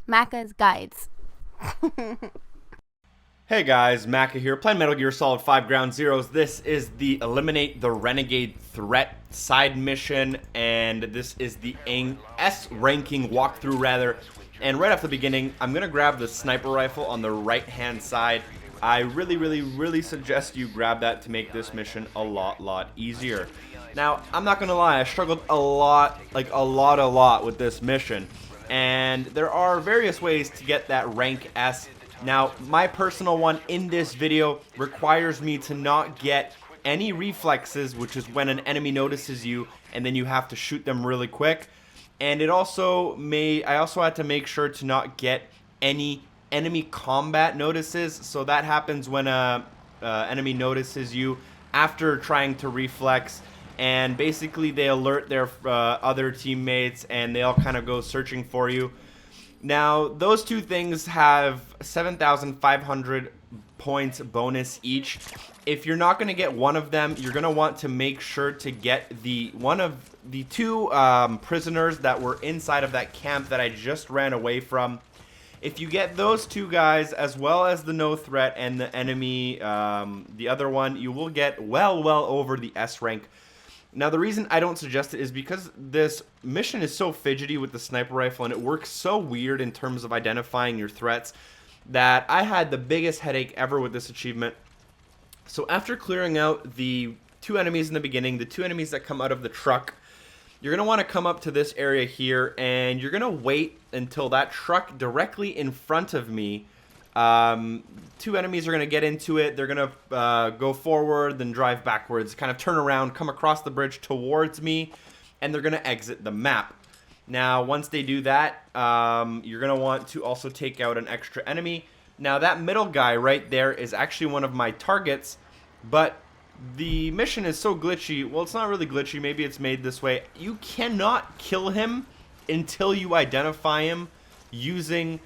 Macca's Guides. Hey guys, Macca here, playing Metal Gear Solid 5 Ground Zeroes. This is the Eliminate the Renegade Threat side mission, and this is the S ranking walkthrough rather. And right off the beginning, I'm going to grab the sniper rifle on the right-hand side. I really suggest you grab that to make this mission a lot easier. Now, I'm not going to lie, I struggled a lot with this mission. And there are various ways to get that rank S. Now, my personal one in this video requires me to not get any reflexes, which is when an enemy notices you and then you have to shoot them really quick. And I also had to make sure to not get any enemy combat notices. So that happens when a enemy notices you after trying to reflex, and basically they alert their other teammates and they all kind of go searching for you. Now, those two things have 7,500 points bonus each. If you're not going to get one of them, you're going to want to make sure to get one of the two prisoners that were inside of that camp that I just ran away from. If you get those two guys, as well as the no threat and the enemy, the other one, you will get well over the S rank. Now, the reason I don't suggest it is because this mission is so fidgety with the sniper rifle, and it works so weird in terms of identifying your threats, that I had the biggest headache ever with this achievement. So after clearing out the two enemies in the beginning, the two enemies that come out of the truck, you're going to want to come up to this area here, and you're going to wait until that truck directly in front of me. Two enemies are going to get into it. They're going to go forward, then drive backwards, kind of turn around, come across the bridge towards me, and they're going to exit the map. Now, once they do that, you're going to want to also take out an extra enemy. Now, that middle guy right there is actually one of my targets, but the mission is so glitchy. Well, it's not really glitchy. Maybe it's made this way. You cannot kill him until you identify him using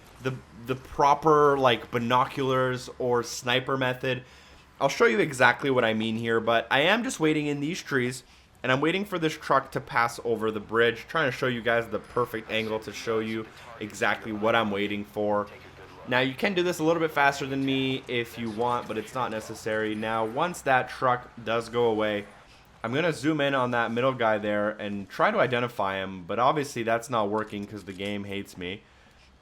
the proper, like, binoculars or sniper method. I'll show you exactly what I mean here, but I am just waiting in these trees, and I'm waiting for this truck to pass over the bridge, trying to show you guys the perfect angle to show you exactly what I'm waiting for. Now, you can do this a little bit faster than me if you want, but it's not necessary. Now, once that truck does go away, I'm going to zoom in on that middle guy there and try to identify him, but obviously that's not working because the game hates me.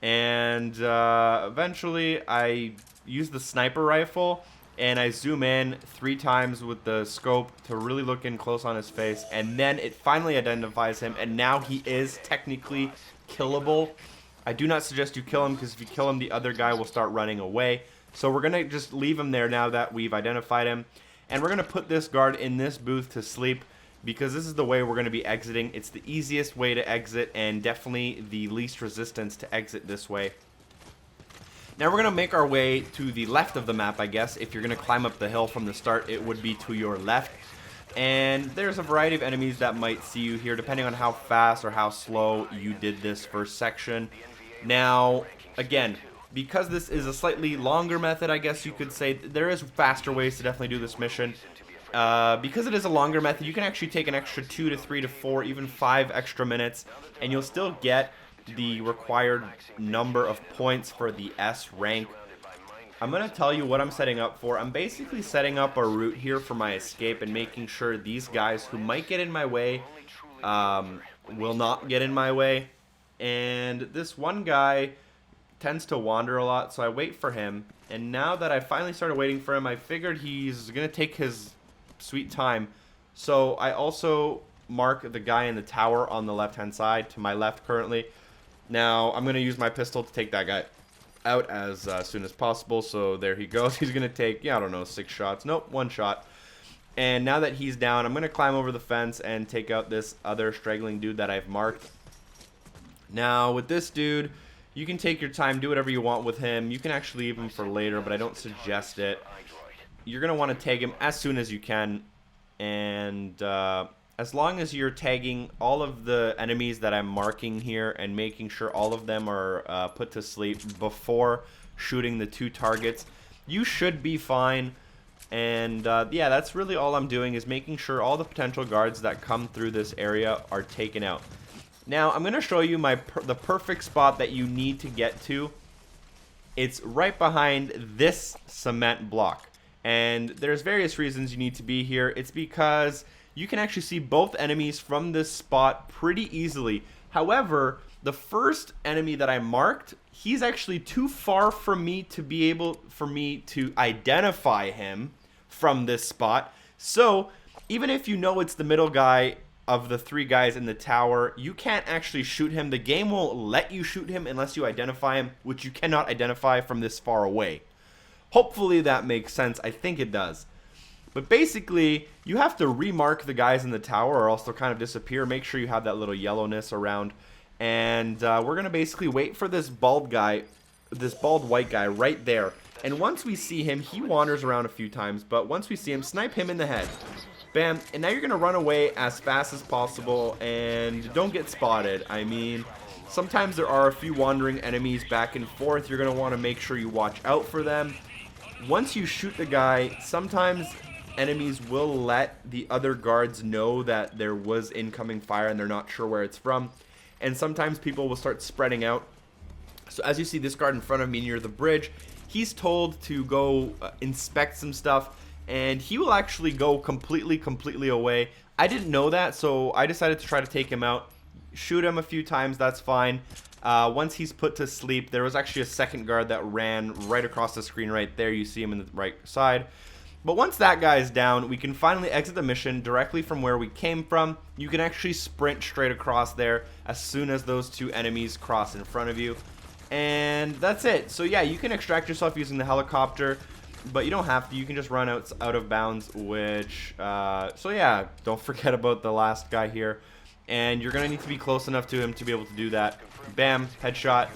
And eventually I use the sniper rifle and I zoom in 3 times with the scope to really look in close on his face, and then it finally identifies him, and now he is technically killable. I do not suggest you kill him, because if you kill him, the other guy will start running away. So we're going to just leave him there now that we've identified him, and we're going to put this guard in this booth to sleep, because this is the way we're going to be exiting. It's the easiest way to exit, and definitely the least resistance to exit this way. Now we're going to make our way to the left of the map, I guess. If you're going to climb up the hill from the start, it would be to your left. And there's a variety of enemies that might see you here, depending on how fast or how slow you did this first section. Now, again, because this is a slightly longer method, I guess you could say, there is faster ways to definitely do this mission. Because it is a longer method, you can actually take an extra 2 to 3 to 4, even 5 extra minutes, and you'll still get the required number of points for the S rank. I'm going to tell you what I'm setting up for. I'm basically setting up a route here for my escape and making sure these guys who might get in my way will not get in my way. And this one guy tends to wander a lot, so I wait for him. And now that I finally started waiting for him, I figured he's going to take his sweet time. So I also mark the guy in the tower on the left-hand side, to my left currently. Now, I'm going to use my pistol to take that guy out as soon as possible. So there he goes. He's going to take, I don't know, 6 shots. Nope, 1 shot. And now that he's down, I'm going to climb over the fence and take out this other straggling dude that I've marked. Now, with this dude, you can take your time, do whatever you want with him. You can actually leave him for later, but I don't suggest it. You're going to want to tag him as soon as you can. And as long as you're tagging all of the enemies that I'm marking here and making sure all of them are put to sleep before shooting the 2 targets, you should be fine. And yeah, that's really all I'm doing, is making sure all the potential guards that come through this area are taken out. Now, I'm going to show you the perfect spot that you need to get to. It's right behind this cement block. And there's various reasons you need to be here. It's because you can actually see both enemies from this spot pretty easily. However, the first enemy that I marked, he's actually too far from me to be able for me to identify him from this spot. So, even if you know it's the middle guy of the 3 guys in the tower, you can't actually shoot him. The game won't let you shoot him unless you identify him, which you cannot identify from this far away. Hopefully that makes sense. I think it does. But basically, you have to remark the guys in the tower or else they'll kind of disappear. Make sure you have that little yellowness around. And we're going to basically wait for this bald white guy right there. And once we see him, he wanders around a few times. But once we see him, snipe him in the head. Bam. And now you're going to run away as fast as possible and don't get spotted. I mean, sometimes there are a few wandering enemies back and forth. You're going to want to make sure you watch out for them. Once you shoot the guy, sometimes enemies will let the other guards know that there was incoming fire and they're not sure where it's from. And sometimes people will start spreading out. So as you see this guard in front of me near the bridge, he's told to go inspect some stuff. And he will actually go completely away. I didn't know that, so I decided to try to take him out. Shoot him a few times, that's fine. Once he's put to sleep, there was actually a second guard that ran right across the screen right there. You see him in the right side. But once that guy is down, we can finally exit the mission directly from where we came from. You can actually sprint straight across there as soon as those 2 enemies cross in front of you. And that's it. So yeah, you can extract yourself using the helicopter. But you don't have to. You can just run out of bounds, which, so yeah, don't forget about the last guy here. And you're going to need to be close enough to him to be able to do that. Bam, headshot,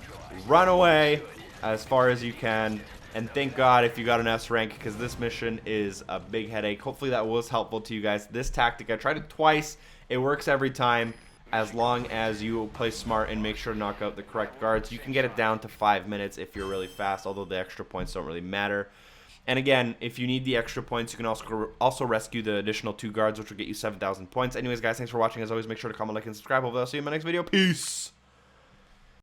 run away as far as you can. And thank God if you got an S rank, because this mission is a big headache. Hopefully that was helpful to you guys. This tactic, I tried it twice. It works every time as long as you play smart and make sure to knock out the correct guards. You can get it down to 5 minutes if you're really fast, although the extra points don't really matter. And again, if you need the extra points, you can also rescue the additional 2 guards, which will get you 7,000 points. Anyways, guys, thanks for watching. As always, make sure to comment, like, and subscribe. Hopefully I'll see you in my next video. Peace!